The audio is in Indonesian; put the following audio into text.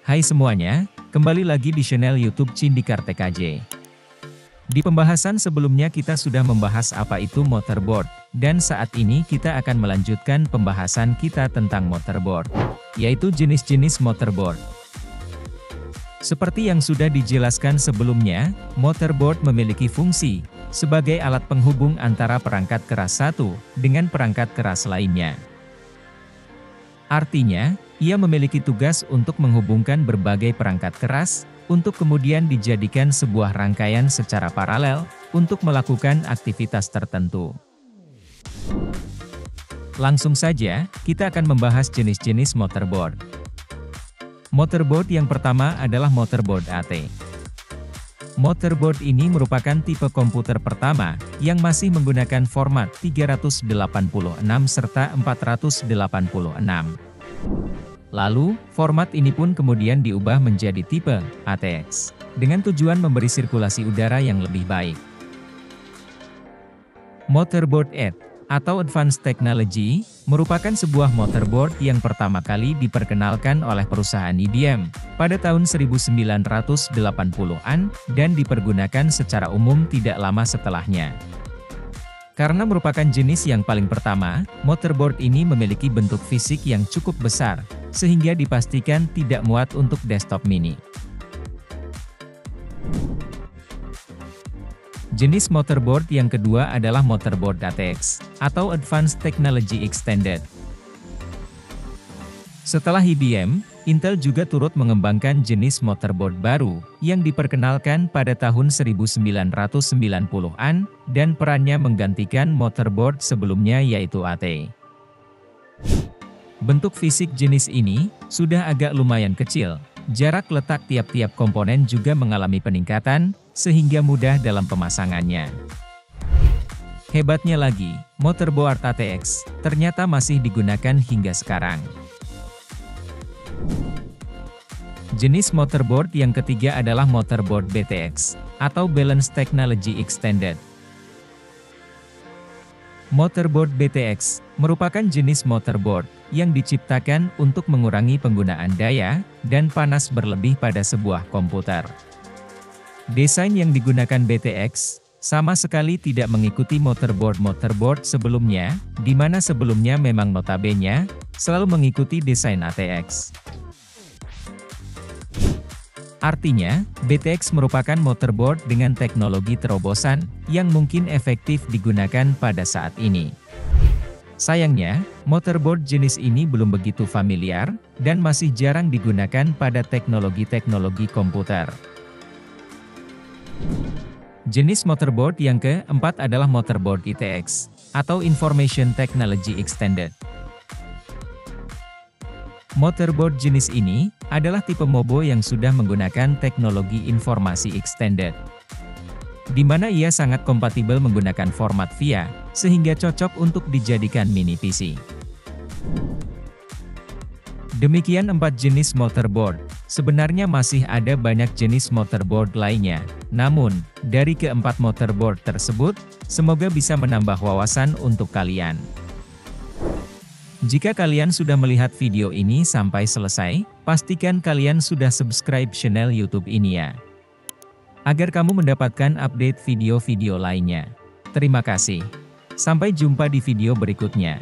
Hai semuanya, kembali lagi di channel YouTube Cindikar TKJ. Di pembahasan sebelumnya kita sudah membahas apa itu motherboard, dan saat ini kita akan melanjutkan pembahasan kita tentang motherboard, yaitu jenis-jenis motherboard. Seperti yang sudah dijelaskan sebelumnya, motherboard memiliki fungsi sebagai alat penghubung antara perangkat keras satu dengan perangkat keras lainnya. Artinya, ia memiliki tugas untuk menghubungkan berbagai perangkat keras, untuk kemudian dijadikan sebuah rangkaian secara paralel, untuk melakukan aktivitas tertentu. Langsung saja, kita akan membahas jenis-jenis motherboard. Motherboard yang pertama adalah motherboard AT. Motherboard ini merupakan tipe komputer pertama, yang masih menggunakan format 386 serta 486. Lalu, format ini pun kemudian diubah menjadi tipe ATX, dengan tujuan memberi sirkulasi udara yang lebih baik. Motherboard ATE, atau Advanced Technology, merupakan sebuah motherboard yang pertama kali diperkenalkan oleh perusahaan IBM, pada tahun 1980-an, dan dipergunakan secara umum tidak lama setelahnya. Karena merupakan jenis yang paling pertama, motherboard ini memiliki bentuk fisik yang cukup besar, sehingga dipastikan tidak muat untuk desktop mini. Jenis motherboard yang kedua adalah motherboard ATX, atau Advanced Technology Extended. Setelah IBM, Intel juga turut mengembangkan jenis motherboard baru, yang diperkenalkan pada tahun 1990-an, dan perannya menggantikan motherboard sebelumnya yaitu AT. Bentuk fisik jenis ini, sudah agak lumayan kecil, jarak letak tiap-tiap komponen juga mengalami peningkatan, sehingga mudah dalam pemasangannya. Hebatnya lagi, motherboard ATX, ternyata masih digunakan hingga sekarang. Jenis motherboard yang ketiga adalah motherboard BTX, atau Balanced Technology Extended. Motherboard BTX, merupakan jenis motherboard, yang diciptakan untuk mengurangi penggunaan daya, dan panas berlebih pada sebuah komputer. Desain yang digunakan BTX, sama sekali tidak mengikuti motherboard sebelumnya, di mana sebelumnya memang notabene, selalu mengikuti desain ATX. Artinya, BTX merupakan motherboard dengan teknologi terobosan, yang mungkin efektif digunakan pada saat ini. Sayangnya, motherboard jenis ini belum begitu familiar, dan masih jarang digunakan pada teknologi-teknologi komputer. Jenis motherboard yang keempat adalah motherboard ITX, atau Information Technology Extended. Motherboard jenis ini, adalah tipe MOBO yang sudah menggunakan teknologi informasi extended, di mana ia sangat kompatibel menggunakan format VIA, sehingga cocok untuk dijadikan mini PC. Demikian 4 jenis motherboard. Sebenarnya masih ada banyak jenis motherboard lainnya, namun, dari keempat motherboard tersebut, semoga bisa menambah wawasan untuk kalian. Jika kalian sudah melihat video ini sampai selesai, pastikan kalian sudah subscribe channel YouTube ini ya, agar kamu mendapatkan update video-video lainnya. Terima kasih. Sampai jumpa di video berikutnya.